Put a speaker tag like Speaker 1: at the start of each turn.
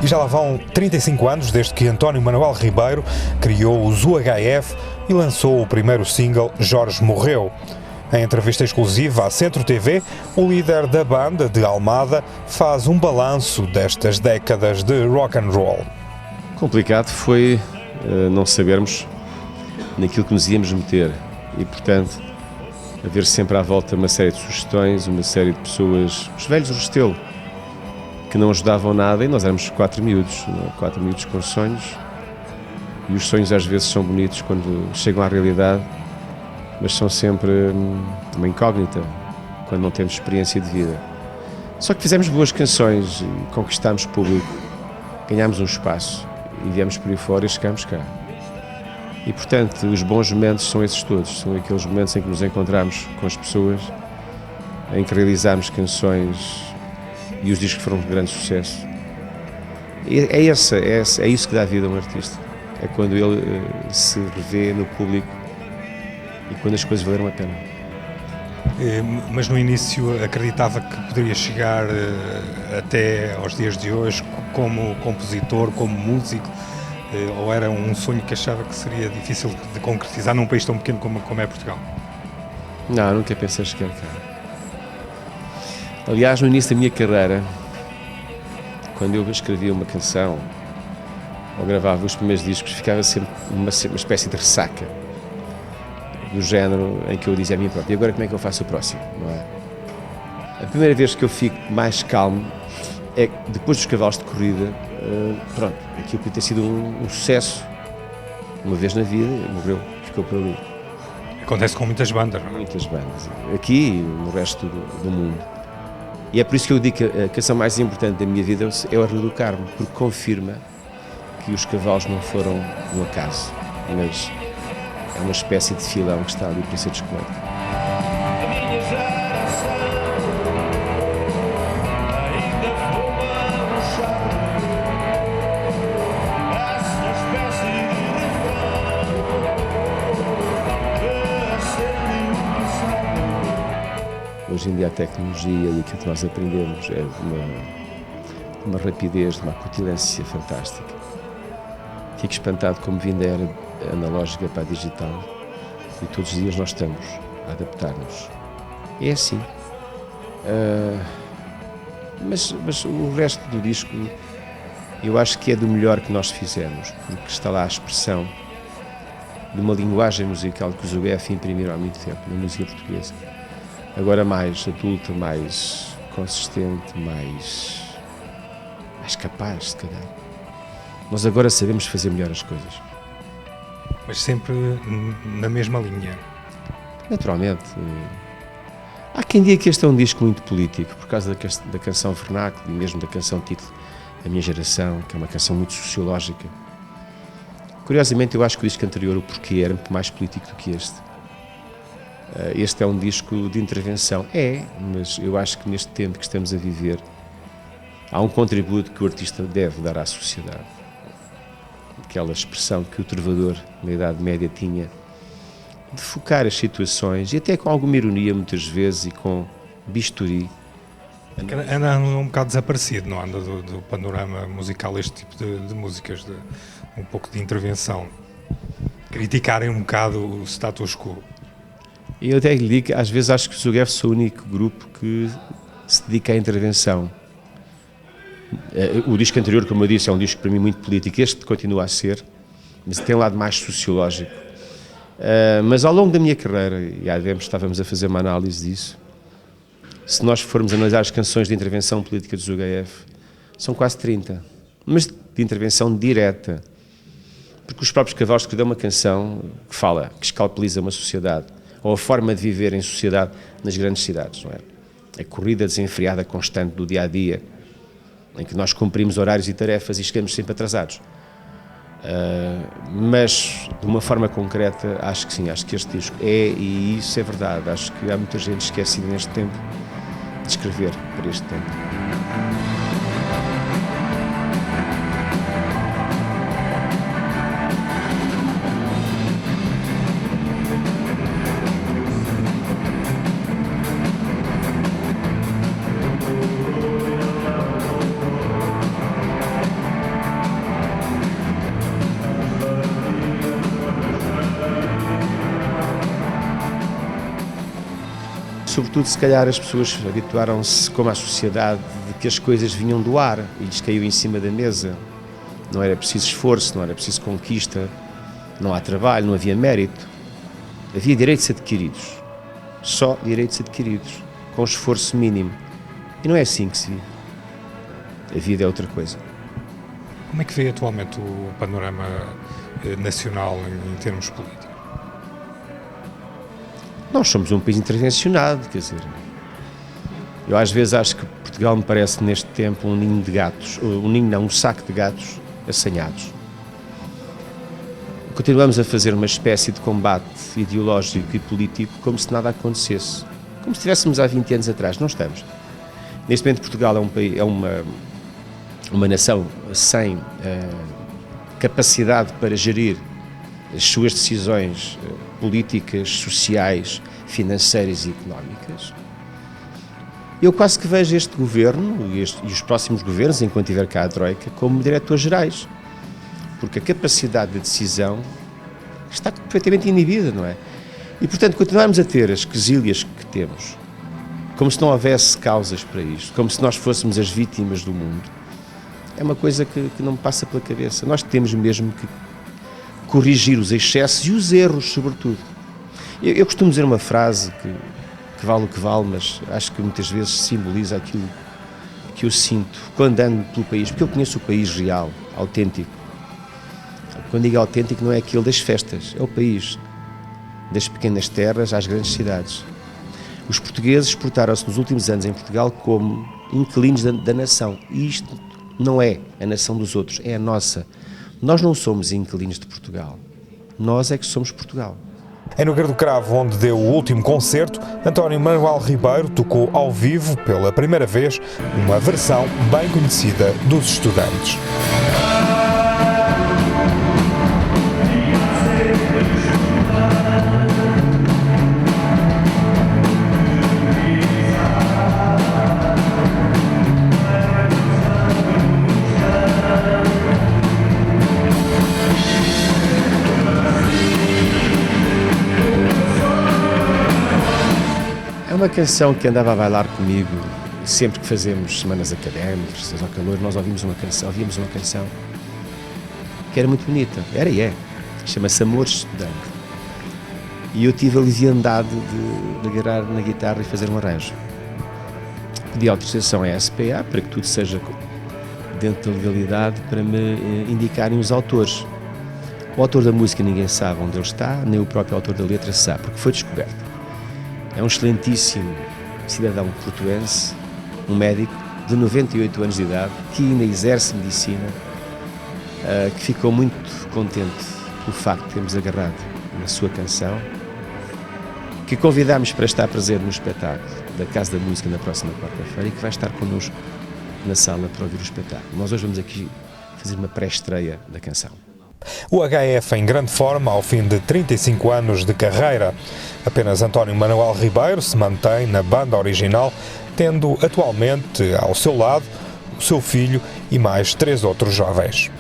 Speaker 1: E já lá vão 35 anos desde que António Manuel Ribeiro criou os UHF e lançou o primeiro single Jorge Morreu. Em entrevista exclusiva à Centro TV, o líder da banda de Almada faz um balanço destas décadas de rock and roll.
Speaker 2: Complicado foi não sabermos naquilo que nos íamos meter e, portanto, haver sempre à volta uma série de sugestões, uma série de pessoas, os velhos do Restelo, que não ajudavam nada, e nós éramos 4 miúdos com sonhos, e os sonhos às vezes são bonitos quando chegam à realidade, mas são sempre uma incógnita quando não temos experiência de vida. Só que fizemos boas canções e conquistámos público, ganhámos um espaço e viemos por aí fora e chegámos cá. E, portanto, os bons momentos são esses todos, são aqueles momentos em que nos encontramos com as pessoas, em que realizámos canções e os discos foram de grande sucesso. É isso que dá vida a um artista. É quando ele se revê no público e quando as coisas valeram a pena.
Speaker 1: Mas no início acreditava que poderia chegar até aos dias de hoje como compositor, como músico, ou era um sonho que achava que seria difícil de concretizar num país tão pequeno como é Portugal?
Speaker 2: Não, nunca pensei chegar cá. Aliás, no início da minha carreira, quando eu escrevia uma canção ou gravava os primeiros discos, ficava sempre uma espécie de ressaca, do género em que eu dizia a mim próprio: e agora como é que eu faço o próximo? Não é? A primeira vez que eu fico mais calmo é que depois dos Cavalos de Corrida, pronto, aquilo podia ter sido um sucesso, uma vez na vida, morreu, ficou por ali.
Speaker 1: Acontece com muitas bandas, não é?
Speaker 2: Muitas bandas, aqui e no resto do mundo. E é por isso que eu digo que a canção mais importante da minha vida é o Arruda do Carmo, porque confirma que os Cavalos não foram um acaso, mas é uma espécie de filão que está ali para ser descoberto. Hoje em dia a tecnologia e aquilo que nós aprendemos é de uma rapidez, de uma acutilância fantástica. Fico espantado como vindo a era analógica para a digital e todos os dias nós estamos a adaptar-nos. É assim. Mas o resto do disco eu acho que é do melhor que nós fizemos, porque está lá a expressão de uma linguagem musical que os UHF imprimiram há muito tempo na música portuguesa. Agora mais adulta, mais consistente, mais capaz, se calhar. Nós agora sabemos fazer melhor as coisas.
Speaker 1: Mas sempre na mesma linha.
Speaker 2: Naturalmente. Há quem diga que este é um disco muito político, por causa da canção vernácula e mesmo da canção título A Minha Geração, que é uma canção muito sociológica. Curiosamente, eu acho que o disco anterior, O Porquê, era muito mais político do que este. Este é um disco de intervenção. Mas eu acho que neste tempo que estamos a viver, há um contributo que o artista deve dar à sociedade. Aquela expressão que o trovador na Idade Média tinha, de focar as situações, e até com alguma ironia muitas vezes, e com bisturi.
Speaker 1: Anda um bocado desaparecido, não anda do panorama musical este tipo de músicas, um pouco de intervenção. Criticarem um bocado o status quo.
Speaker 2: E eu até lhe digo que às vezes acho que os UHF são o único grupo que se dedica à intervenção. O disco anterior, como eu disse, é um disco para mim muito político. Este continua a ser, mas tem um lado mais sociológico. Mas ao longo da minha carreira, e há tempos estávamos a fazer uma análise disso, se nós formos analisar as canções de intervenção política dos UHF, são quase 30, mas de intervenção direta. Porque os próprios Cavalos que dão uma canção que fala, que escalpeliza uma sociedade, ou a forma de viver em sociedade nas grandes cidades, não é? A corrida desenfreada constante do dia-a-dia, em que nós cumprimos horários e tarefas e chegamos sempre atrasados. Mas, de uma forma concreta, acho que sim, acho que este disco e isso é verdade, acho que há muita gente esquecida neste tempo de escrever para este tempo. sobretudo, se calhar as pessoas habituaram-se, como a sociedade, de que as coisas vinham do ar e lhes caiu em cima da mesa. Não era preciso esforço, não era preciso conquista, não há trabalho, não havia mérito. Havia direitos adquiridos, só direitos adquiridos, com esforço mínimo. E não é assim que se vive. A vida é outra coisa.
Speaker 1: Como é que vê atualmente o panorama nacional em termos políticos?
Speaker 2: Nós somos um país intervencionado, quer dizer, eu às vezes acho que Portugal me parece neste tempo um ninho de gatos, um saco de gatos assanhados. Continuamos a fazer uma espécie de combate ideológico e político como se nada acontecesse, como se estivéssemos há 20 anos atrás. Não estamos. Neste momento Portugal é uma nação sem capacidade para gerir as suas decisões políticas, sociais, financeiras e económicas. Eu quase que vejo este governo e os próximos governos, enquanto tiver cá a Troika, como diretores gerais, porque a capacidade de decisão está perfeitamente inibida, não é? E, portanto, continuarmos a ter as quesílias que temos, como se não houvesse causas para isto, como se nós fôssemos as vítimas do mundo, é uma coisa que não me passa pela cabeça. Nós temos mesmo que corrigir os excessos e os erros, sobretudo. Eu costumo dizer uma frase que vale o que vale, mas acho que muitas vezes simboliza aquilo que eu sinto quando ando pelo país, porque eu conheço o país real, autêntico. Quando digo autêntico, não é aquele das festas, é o país, das pequenas terras às grandes cidades. Os portugueses portaram-se nos últimos anos em Portugal como inquilinos da nação, e isto não é a nação dos outros, é a nossa. Nós não somos inquilinos de Portugal, nós é que somos Portugal.
Speaker 1: Em Nogueira do Cravo, onde deu o último concerto, António Manuel Ribeiro tocou ao vivo, pela primeira vez, uma versão bem conhecida dos Estudantes.
Speaker 2: É uma canção que andava a bailar comigo sempre que fazemos semanas académicas, ao calor, nós ouvíamos uma canção que era muito bonita, era e é, chama-se Amor Estudante. E eu tive a liviandade de agarrar na guitarra e fazer um arranjo. Pedi autorização à SPA para que tudo seja dentro da legalidade, para me indicarem os autores. O autor da música ninguém sabe onde ele está, nem o próprio autor da letra sabe, porque foi descoberto. É um excelentíssimo cidadão portuense, um médico de 98 anos de idade, que ainda exerce medicina, que ficou muito contente pelo facto de termos agarrado na sua canção, que convidámos para estar presente no espetáculo da Casa da Música na próxima quarta-feira e que vai estar connosco na sala para ouvir o espetáculo. Nós hoje vamos aqui fazer uma pré-estreia da canção.
Speaker 1: O HF em grande forma ao fim de 35 anos de carreira. Apenas António Manuel Ribeiro se mantém na banda original, tendo atualmente ao seu lado o seu filho e mais 3 outros jovens.